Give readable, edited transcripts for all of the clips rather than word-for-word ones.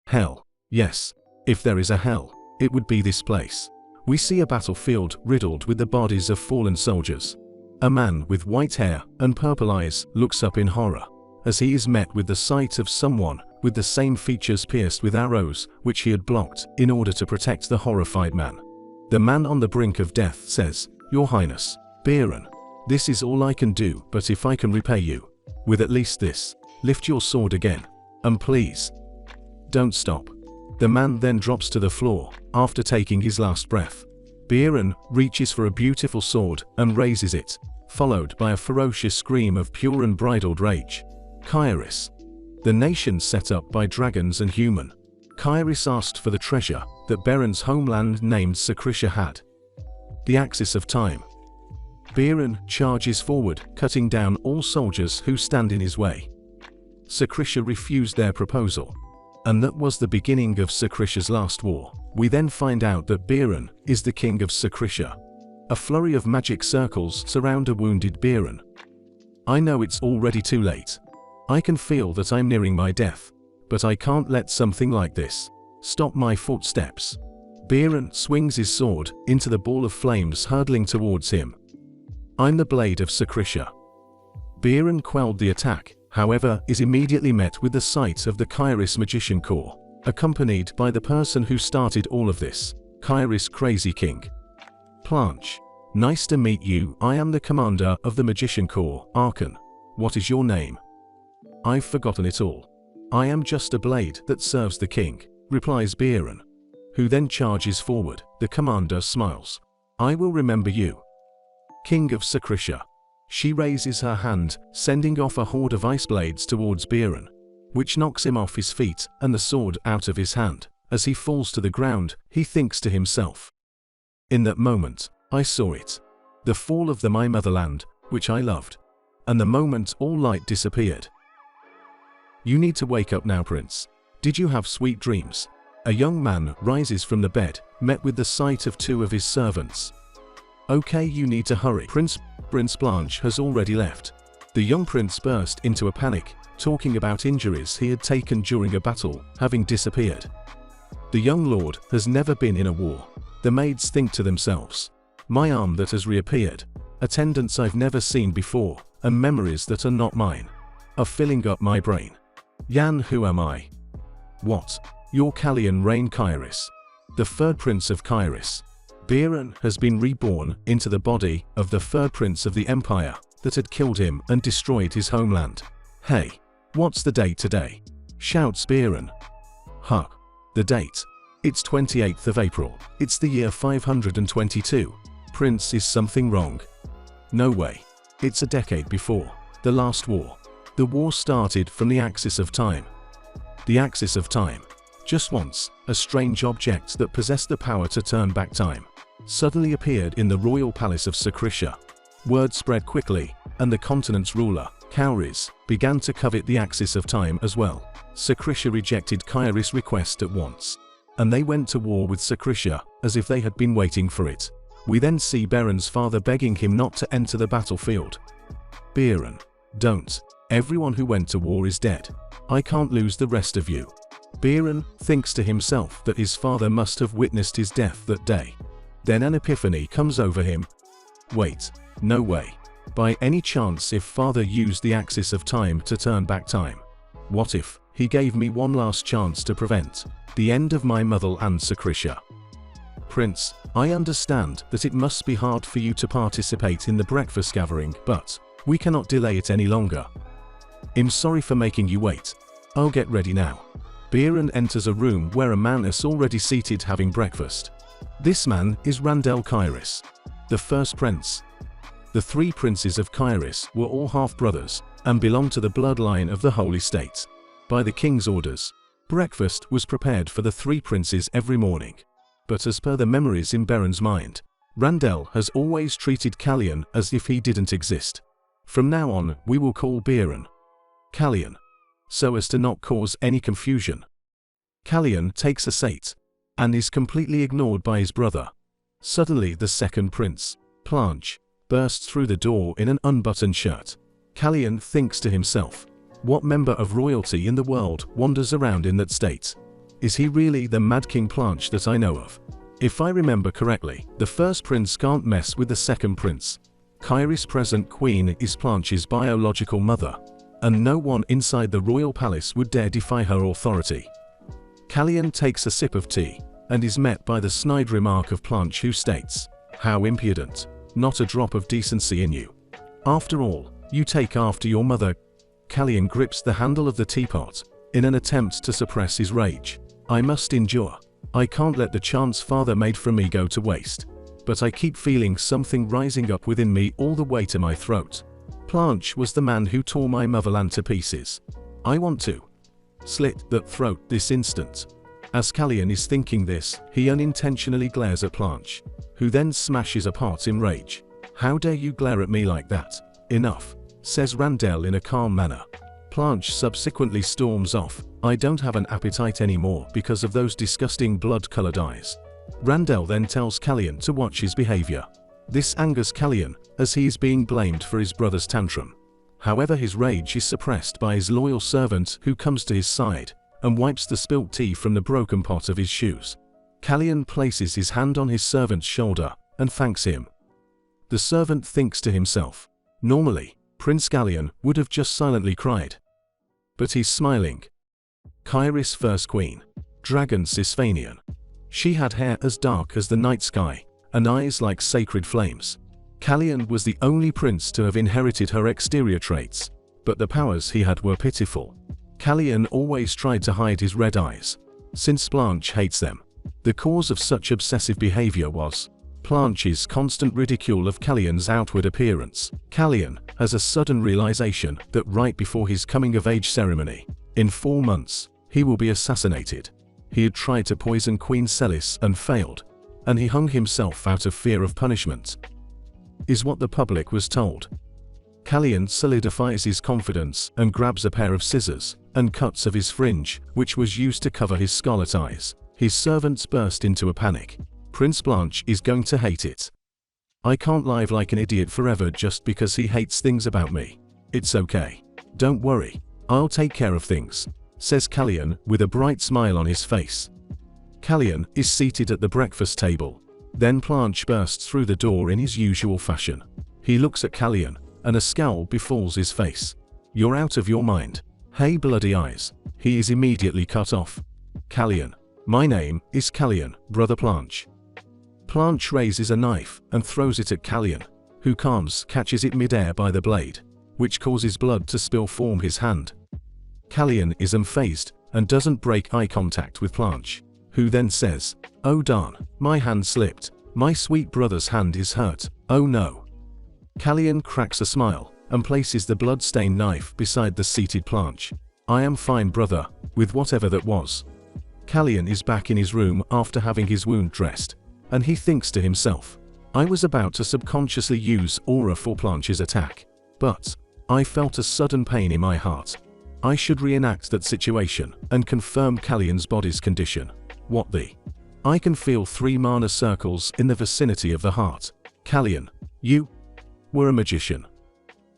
Hell. Yes. If there is a hell, it would be this place. We see a battlefield riddled with the bodies of fallen soldiers. A man with white hair and purple eyes looks up in horror as he is met with the sight of someone with the same features pierced with arrows which he had blocked in order to protect the horrified man. The man on the brink of death says, "Your Highness, Biren, this is all I can do, but if I can repay you with at least this, lift your sword again, and please don't stop." The man then drops to the floor after taking his last breath. Biren reaches for a beautiful sword and raises it, followed by a ferocious scream of pure and bridled rage. Kairos. The nation set up by dragons and human. Kairos asked for the treasure that Biren's homeland named Sakrisha had. The axis of time. Biren charges forward, cutting down all soldiers who stand in his way. Sakrisha refused their proposal, and that was the beginning of Sakrisha's last war. We then find out that Biren is the king of Sakrisha. A flurry of magic circles surround a wounded Biren. I know it's already too late. I can feel that I'm nearing my death, but I can't let something like this stop my footsteps. Biren swings his sword into the ball of flames hurtling towards him. I'm the blade of Sakrisha. Biren quelled the attack, however, is immediately met with the sight of the Kairos Magician Corps, accompanied by the person who started all of this, Kairos Crazy King. Planche. Nice to meet you. I am the commander of the Magician Corps, Archon. What is your name? I've forgotten it all. I am just a blade that serves the king, replies Biren, who then charges forward. The commander smiles. I will remember you. King of Sakrisha. She raises her hand, sending off a horde of ice blades towards Biren, which knocks him off his feet and the sword out of his hand. As he falls to the ground, he thinks to himself, in that moment, I saw it. The fall of my motherland, which I loved. And the moment all light disappeared. You need to wake up now, Prince. Did you have sweet dreams? A young man rises from the bed, met with the sight of two of his servants. Okay, you need to hurry. Prince Blanche has already left. The young prince burst into a panic, talking about injuries he had taken during a battle having disappeared. The young lord has never been in a war. The maids think to themselves, my arm that has reappeared, attendants I've never seen before, and memories that are not mine, are filling up my brain. Yan, who am I? What? You're Kallian Rain Kairos, the third prince of Kairos. Biren has been reborn into the body of the third prince of the empire that had killed him and destroyed his homeland. Hey, what's the date today? Shouts Biren. Huh. The date. It's 28th of April. It's the year 522. Prince, is something wrong? No way. It's a decade before the last war. The war started from the axis of time. The axis of time. Just once, a strange object that possessed the power to turn back time suddenly appeared in the royal palace of Sakrisha. Word spread quickly, and the continent's ruler, Kauris, began to covet the axis of time as well. Sakrisha rejected Kairos' request at once, and they went to war with Sakrisha as if they had been waiting for it. We then see Biren's father begging him not to enter the battlefield. Biren, don't. Everyone who went to war is dead. I can't lose the rest of you. Biren thinks to himself that his father must have witnessed his death that day. Then an epiphany comes over him. Wait, no way. By any chance, if father used the axis of time to turn back time, what if he gave me one last chance to prevent the end of my mother and Sakrisha? Prince, I understand that it must be hard for you to participate in the breakfast gathering, but we cannot delay it any longer. I'm sorry for making you wait. I'll get ready now. Biren enters a room where a man is already seated having breakfast. This man is Randel Kairos, the first prince. The three princes of Kairos were all half-brothers and belonged to the bloodline of the Holy State. By the king's orders, breakfast was prepared for the three princes every morning. But as per the memories in Biren's mind, Randel has always treated Kallian as if he didn't exist. From now on, we will call Biren Kallian, so as to not cause any confusion. Kallian takes a seat and is completely ignored by his brother. Suddenly the second prince, Planche, bursts through the door in an unbuttoned shirt. Kallian thinks to himself, what member of royalty in the world wanders around in that state? Is he really the Mad King Planche that I know of? If I remember correctly, the first prince can't mess with the second prince. Kairis' present queen is Planche's biological mother, and no one inside the royal palace would dare defy her authority. Kalyan takes a sip of tea, and is met by the snide remark of Planche, who states, "How impudent, not a drop of decency in you. After all, you take after your mother." Kalyan grips the handle of the teapot, in an attempt to suppress his rage. "I must endure. I can't let the chance father made for me go to waste. But I keep feeling something rising up within me all the way to my throat. Planche was the man who tore my motherland to pieces. I want to slit that throat this instant." As Kalyan is thinking this, he unintentionally glares at Planche, who then smashes apart in rage. "How dare you glare at me like that? Enough," says Randell in a calm manner. Planche subsequently storms off. "I don't have an appetite anymore because of those disgusting blood-colored eyes." Randell then tells Kalyan to watch his behavior. This angers Kalyan, as he is being blamed for his brother's tantrum. However, his rage is suppressed by his loyal servant, who comes to his side and wipes the spilt tea from the broken pot of his shoes. Kalyan places his hand on his servant's shoulder and thanks him. The servant thinks to himself, normally, Prince Kalyan would have just silently cried. But he's smiling. Kairis' first queen, Dragon Sisfanian. She had hair as dark as the night sky, and eyes like sacred flames. Kalyan was the only prince to have inherited her exterior traits, but the powers he had were pitiful. Kalyan always tried to hide his red eyes, since Planche hates them. The cause of such obsessive behavior was Planche's constant ridicule of Kalyan's outward appearance. Kalyan has a sudden realization that right before his coming-of-age ceremony, in 4 months, he will be assassinated. He had tried to poison Queen Celis and failed, and he hung himself out of fear of punishment, is what the public was told. Kalyan solidifies his confidence and grabs a pair of scissors and cuts of his fringe, which was used to cover his scarlet eyes. His servants burst into a panic. "Prince Planche is going to hate it. I can't live like an idiot forever just because he hates things about me. It's okay. Don't worry. I'll take care of things," says Kalyan with a bright smile on his face. Kalyan is seated at the breakfast table. Then Planche bursts through the door in his usual fashion. He looks at Kalyan, and a scowl befalls his face. "You're out of your mind. Hey, bloody eyes." He is immediately cut off. "Kalyan. My name is Kalyan, Brother Planche." Planche raises a knife and throws it at Kalyan, who catches it midair by the blade, which causes blood to spill from his hand. Kalyan is unfazed and doesn't break eye contact with Planche, who then says, "Oh darn, my hand slipped. My sweet brother's hand is hurt. Oh no." Kalyan cracks a smile and places the blood-stained knife beside the seated Planche. "I am fine, brother, with whatever that was." Kalyan is back in his room after having his wound dressed, and he thinks to himself, "I was about to subconsciously use aura for Planche's attack, but I felt a sudden pain in my heart. I should reenact that situation and confirm Kalyan's body's condition. What the? I can feel 3 mana circles in the vicinity of the heart. Kalyan, you were a magician."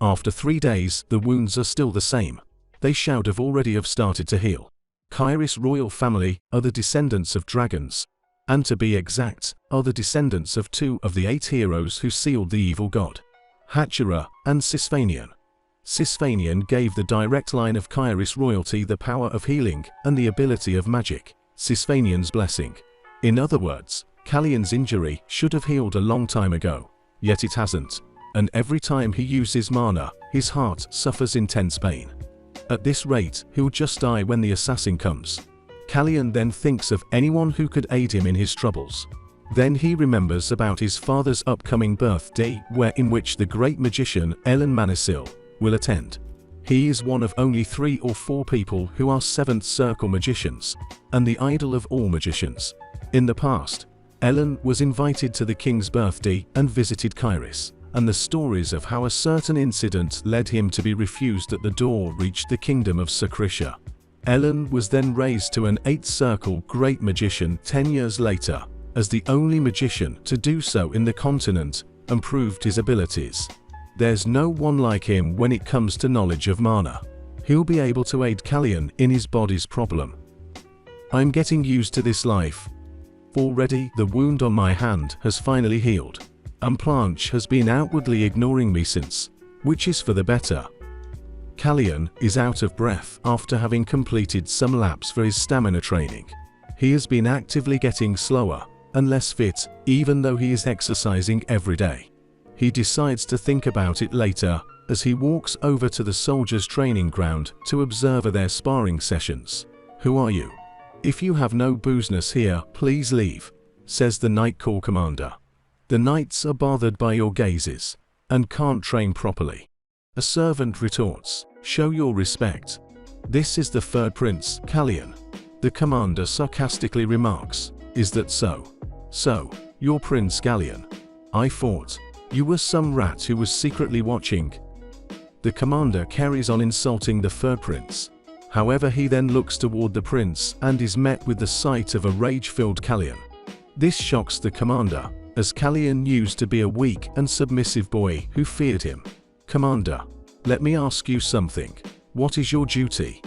After 3 days, the wounds are still the same. They should have already started to heal. Kairis' royal family are the descendants of dragons, and to be exact, are the descendants of 2 of the 8 heroes who sealed the evil god, Hatchera and Sisfanian. Sisfanian gave the direct line of Kairis royalty the power of healing and the ability of magic, Sisfanian's blessing. In other words, Kalyan's injury should have healed a long time ago, yet it hasn't, and every time he uses mana, his heart suffers intense pain. At this rate, he'll just die when the assassin comes. Kalyan then thinks of anyone who could aid him in his troubles. Then he remembers about his father's upcoming birthday, in which the great magician Ellen Manisil will attend. He is one of only 3 or 4 people who are 7th circle magicians, and the idol of all magicians. In the past, Ellen was invited to the king's birthday and visited Kairis, and the stories of how a certain incident led him to be refused at the door reached the kingdom of Sakrisha. Ellen was then raised to an 8th circle great magician 10 years later, as the only magician to do so in the continent, and proved his abilities. There's no one like him when it comes to knowledge of mana. He'll be able to aid Kalyan in his body's problem. I'm getting used to this life. Already, the wound on my hand has finally healed. And Planche has been outwardly ignoring me since, which is for the better. Kalyan is out of breath after having completed some laps for his stamina training. He has been actively getting slower and less fit, even though he is exercising every day. He decides to think about it later as he walks over to the soldiers' training ground to observe their sparring sessions. "Who are you? If you have no business here, please leave," says the Night Corps commander. "The knights are bothered by your gazes and can't train properly." A servant retorts, "Show your respect. This is the third prince, Kalyan." The commander sarcastically remarks, "Is that so? So, you're Prince Kalyan. I thought you were some rat who was secretly watching." The commander carries on insulting the third prince. However, he then looks toward the prince and is met with the sight of a rage-filled Kalyan. This shocks the commander, as Kalyan used to be a weak and submissive boy who feared him. "Commander, let me ask you something. What is your duty?"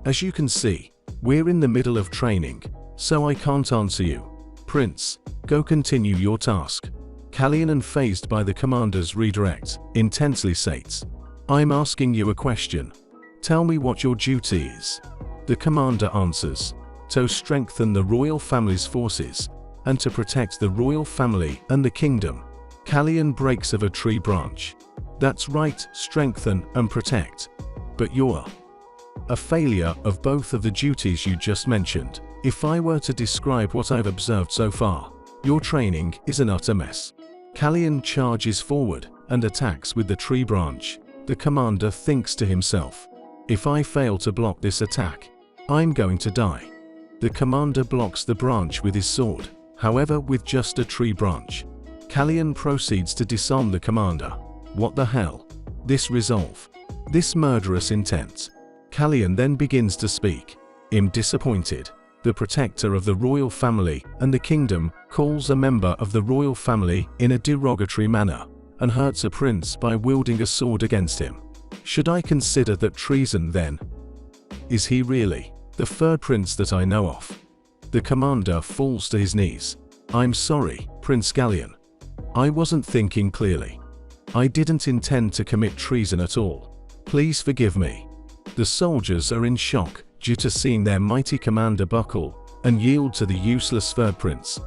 "As you can see, we're in the middle of training, so I can't answer you. Prince, go continue your task." Kalyan, unfazed by the commander's redirect, intensely states, "I'm asking you a question. Tell me what your duty is." The commander answers, "To strengthen the royal family's forces, and to protect the royal family and the kingdom." Kalyan breaks of a tree branch. "That's right, strengthen and protect. But you're a failure of both of the duties you just mentioned. If I were to describe what I've observed so far, your training is an utter mess." Kalyan charges forward and attacks with the tree branch. The commander thinks to himself, "If I fail to block this attack, I'm going to die." The commander blocks the branch with his sword. However, with just a tree branch, Kalyan proceeds to disarm the commander. What the hell? This resolve, this murderous intent. Kalyan then begins to speak. "I'm disappointed. The protector of the royal family and the kingdom calls a member of the royal family in a derogatory manner and hurts a prince by wielding a sword against him. Should I consider that treason then? Is he really the third prince that I know of?" The commander falls to his knees. "I'm sorry, Prince Kalyan. I wasn't thinking clearly. I didn't intend to commit treason at all. Please forgive me." The soldiers are in shock due to seeing their mighty commander buckle and yield to the useless third prince.